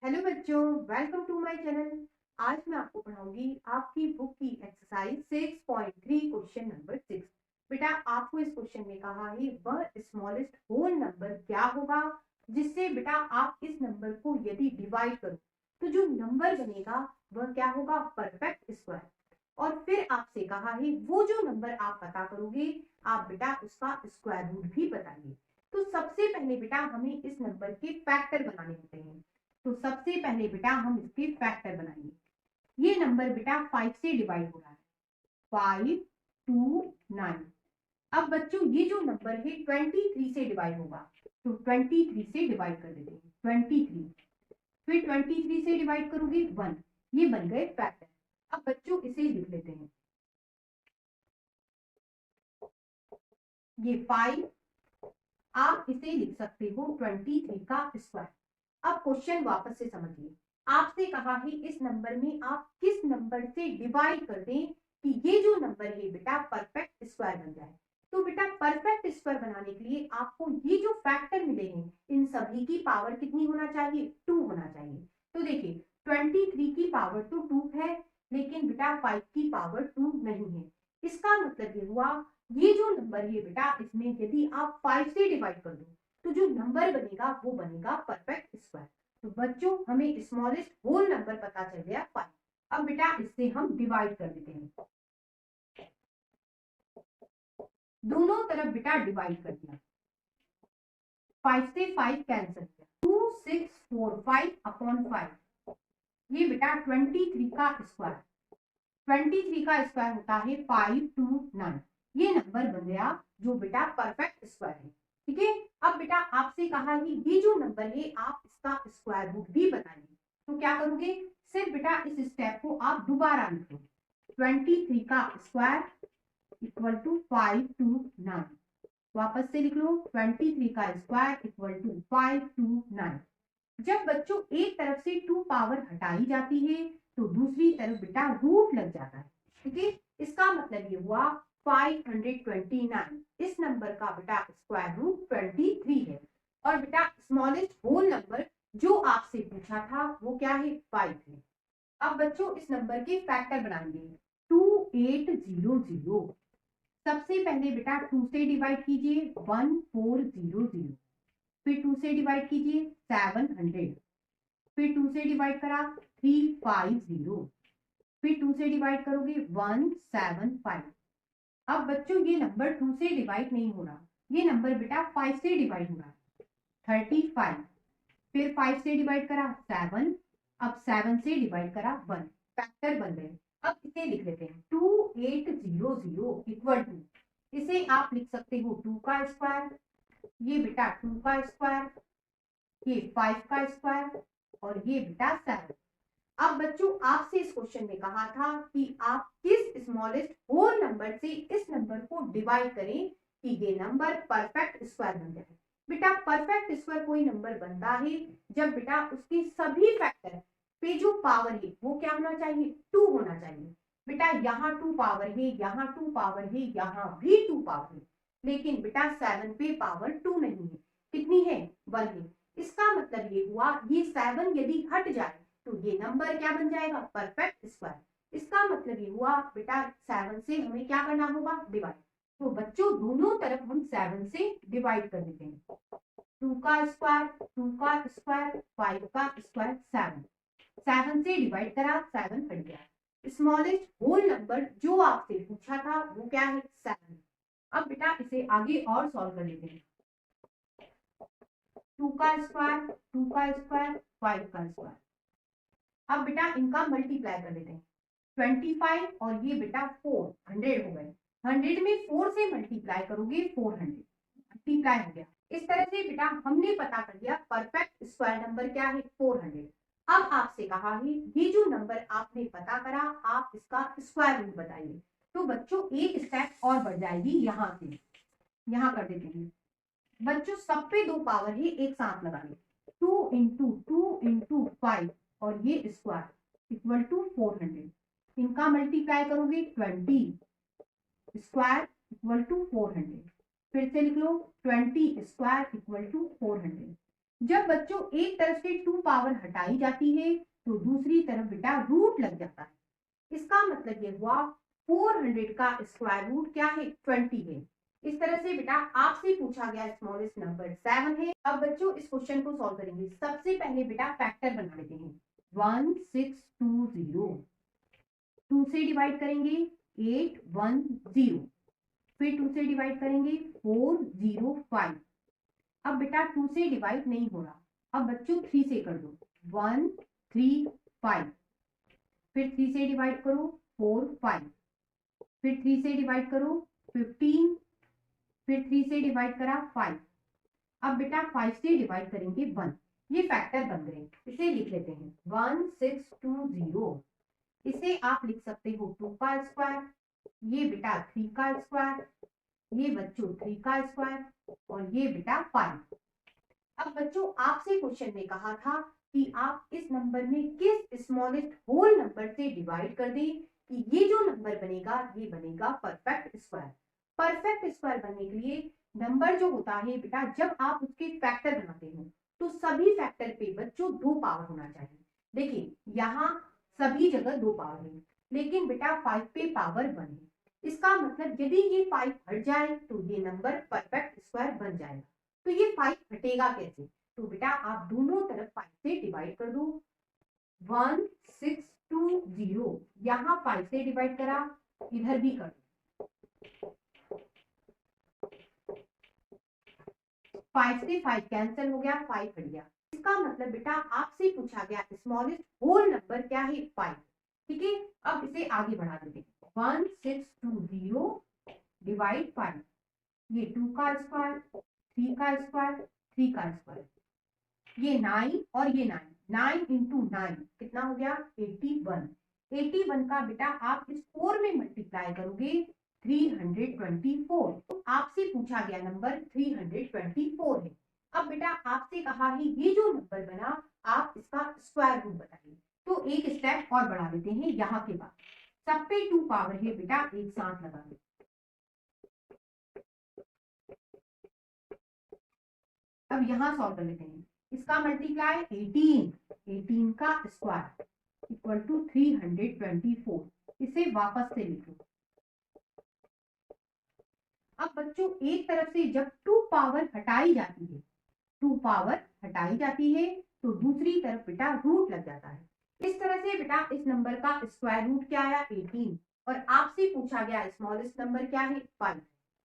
Hello बच्चों, welcome to my channel. आज मैं आपको पढ़ाऊंगी आपकी बुक की एक्सरसाइज 6.3 क्वेश्चन नंबर 6। बेटा आपको इस क्वेश्चन में कहा है वह स्मॉलेस्ट होल नंबर क्या होगा जिससे बेटा आप इस नंबर को यदि डिवाइड करो तो जो नंबर बनेगा वह क्या होगा, परफेक्ट स्क्वायर। और फिर आपसे कहा है वो जो नंबर आप पता करोगे आप बेटा उसका स्क्वायर रूट भी बताइए। तो सबसे पहले बेटा हमें इस नंबर के फैक्टर बनाने होते हैं। तो सबसे पहले बेटा हम इसके फैक्टर बनाएंगे। ये नंबर बेटा 5 से डिवाइड हो रहा है, 529। अब बच्चों ये जो नंबर है 23 से डिवाइड होगा, तो 23 से डिवाइड कर देते हैं 23। फिर 23 से डिवाइड करोगे 1। ये बन गए फैक्टर। अब बच्चों इसे लिख लेते हैं, ये 5। आप इसे लिख सकते हो 23 का स्क्वायर। अब क्वेश्चन वापस से समझिए। आपसे कहा है इस नंबर में आप किस नंबर से डिवाइड कर दें कि ये जो नंबर है बेटा परफेक्ट स्क्वायर बन जाए। तो बेटा परफेक्ट स्क्वायर बनाने के लिए आपको ये जो फैक्टर मिले हैं इन सभी की पावर कितनी होना चाहिए, 2 होना चाहिए। तो देखिए 23 की पावर तो 2 है, लेकिन बेटा 5 की पावर 2 नहीं है। इसका मतलब ये हुआ ये जो नंबर है बेटा इसमें यदि आप 5 से डिवाइड कर दो तो जो नंबर बनेगा वो बनेगा परफेक्ट स्क्वायर। तो बच्चों हमें स्मॉलेस्ट होल नंबर पता चल गया 5। अब बेटा इससे हम डिवाइड कर देते हैं, दोनों तरफ बेटा डिवाइड कर दिया। 5 से 5 कैंसिल किया, 2645 अपॉन 5। ये बेटा 23 का स्क्वायर, 23 का स्क्वायर होता है 529। ये नंबर बन गया जो बेटा परफेक्ट स्क्वायर है। ठीक है। अब बेटा आपसे कहा है ये जो नंबर है आप इसका स्क्वायर रूट भी बताइए। तो क्या करोगे, सिर्फ बेटा इस स्टेप को आप दोबारा लिख लो। 23 का स्क्वायर इक्वल टू 529। वापस से लिख लो 23 का स्क्वायर इक्वल टू 529। जब बच्चों एक तरफ से 2 पावर हटाई जाती है तो दूसरी तरफ बेटा रूट लग जाता है। ठीक है। इसका मतलब ये हुआ 529। इस नंबर का बेटा स्क्वायर रूट 23 है। और बेटा स्मॉलेस्ट होल नंबर जो आपसे पूछा था वो क्या है, 5 है। अब बच्चों इस नंबर के फैक्टर बनाएंगे, 2800। सबसे पहले बेटा 2 से डिवाइड कीजिए 1400। फिर 2 से डिवाइड कीजिए 700। फिर 2 से डिवाइड करा 350। फिर 2 से डिवाइड करोगे 175। अब बच्चों ये नंबर 2 से डिवाइड नहीं हो रहा, ये नंबर बेटा 5 से डिवाइड हो रहा है, 35। फिर 5 से डिवाइड करा 7। अब 7 से डिवाइड करा 1। फैक्टर बन गए। अब इसे लिख लेते हैं 2800 इक्वल टू, इसे आप लिख सकते हो 2 का स्क्वायर, ये बेटा 2 का स्क्वायर, ये 5 का स्क्वायर और ये बेटा 7। अब बच्चों आपसे इस क्वेश्चन में कहा था कि आप किस स्मॉलेस्ट होल नंबर से इस नंबर को डिवाइड करें कि ये नंबर परफेक्ट स्क्वायर बन जाए। बेटा परफेक्ट स्क्वायर कोई नंबर बनता है जब बेटा उसके सभी फैक्टर पे जो पावर है वो क्या होना चाहिए, 2 होना चाहिए। बेटा यहाँ 2 पावर है, यहाँ 2 पावर है, यहाँ भी 2 पावर है, लेकिन बेटा 7 पे पावर 2 नहीं है। कितनी है, 1 है। इसका मतलब ये हुआ ये 7 यदि हट जाए तो ये नंबर क्या बन जाएगा, परफेक्ट स्क्वायर। इसका मतलब ये हुआ बेटा 7 से हमें क्या करना होगा, डिवाइड। तो बच्चों दोनों तरफ हम 7 से डिवाइड कर देते हैं। 2 का स्क्वायर, 2 का स्क्वायर, 5 का स्क्वायर, 7। 7 से डिवाइड करा 7 हट गया। स्मॉलेस्ट होल नंबर जो आपसे पूछा था वो क्या है, 7। अब बेटा इसे आगे और सॉल्व कर लेते हैं। 2 का स्क्वायर, 2 का स्क्वायर, 5 का स्क्वायर। अब बेटा इनका मल्टीप्लाई कर देते हैं, 25 और ये बेटा 400 हो गए। 100 में 4 से मल्टीप्लाई करोगे 400, मल्टीप्लाई हो गया। इस तरह से बेटा हमने पता कर लिया परफेक्ट स्क्वायर नंबर क्या है, 400। अब आपसे कहा है ये जो नंबर आपने पता करा आप इसका स्क्वायर रूट बताइए। तो बच्चों एक स्टेप और बढ़ जाएगी, यहाँ से यहाँ कर देते हैं। बच्चों सब पे 2 पावर है एक साथ लगा ले, 2 इंटू 2 इंटू 5 और ये स्क्वायर इक्वल टू 400। इनका मल्टीप्लाई करोगे 20 स्क्वायर इक्वल टू 400। फिर से लिख लो 20 स्क्वायर इक्वल टू 400। जब बच्चों एक तरफ से 2 पावर हटाई जाती है तो दूसरी तरफ बेटा रूट लग जाता है। इसका मतलब ये हुआ 400 का स्क्वायर रूट क्या है 20 है। इस तरह से बेटा आपसे पूछा गया स्मॉलेस्ट नंबर 7 है। अब बच्चों इस क्वेश्चन को सॉल्व करेंगे। सबसे पहले बेटा फैक्टर बना लेते हैं। 1620 2 से डिवाइड करेंगे 810, फिर 2 से डिवाइड करेंगे 405। अब बेटा 2 से डिवाइड नहीं हो रहा, अब बच्चों 3 से कर दो 135, फिर 3 से डिवाइड करो 45, फिर 3 से डिवाइड करो 15, फिर 3 से डिवाइड करा 5। अब बेटा 5 से डिवाइड करेंगे 1। ये फैक्टर बन गए, इसे लिख लेते हैं 1620। इसे आप लिख सकते हो 2 का स्क्वायर, ये बेटा 3 का स्क्वायर, ये बच्चों 3 का स्क्वायर और ये बेटा 5। अब बच्चों आपसे क्वेश्चन में कहा था कि आप इस नंबर में किस स्मॉलेस्ट होल नंबर से डिवाइड कर दें कि ये जो नंबर बनेगा ये बनेगा परफेक्ट स्क्वायर। परफेक्ट स्क्वायर बनने के लिए नंबर जो होता है बेटा जब आप उसके फैक्टर बनाते हो तो सभी फैक्टर पे बच्चों 2 पावर होना चाहिए। देखिए यहाँ सभी जगह 2 पावर है, लेकिन बेटा 5 पे पावर 1 है। इसका मतलब यदि ये 5 हट जाए तो ये नंबर परफेक्ट स्क्वायर बन जाएगा। तो ये 5 हटेगा कैसे? तो बेटा आप दोनों तरफ 5 से डिवाइड कर दो। 1620 यहाँ 5 से डिवाइड करा, इधर भी कर दो। 5 से 5 कैंसिल हो गया, 5 हट गया। इसका मतलब बेटा आपसे पूछा गया स्मॉलेस्ट होल नंबर क्या है 5। ठीक है, अब इसे आगे बढ़ा देते हैं। 1620 डिवाइड 5, ये 2 का स्क्वायर, 3 का स्क्वायर, 3 का स्क्वायर, ये 9 और ये 9, 9 इंटू 9 कितना हो गया 81। 81 का बेटा आप इस 4 में मल्टीप्लाई करोगे 324। तो आपसे पूछा गया नंबर 324 है। अब बेटा आपसे कहा है ये जो नंबर बना आप इसका स्क्वायर रूट बताइए। तो एक स्टेप और बढ़ा देते हैं। यहाँ के बाद सब पे 2 पावर है बेटा, एक साथ लगा दो। अब यहाँ सॉल्व कर लेते हैं। इसका मल्टीप्लाई 18 का स्क्वायर इक्वल टू 324। इसे वापस से लिखो। अब बच्चों एक तरफ से जब 2 पावर हटाई जाती है, 2 पावर हटाई जाती है तो दूसरी तरफ बेटा रूट लग जाता है। इस तरह से बेटा इस नंबर का स्क्वायर रूट क्या आया 18 और आपसे पूछा गया स्मॉलेस्ट नंबर क्या है 5।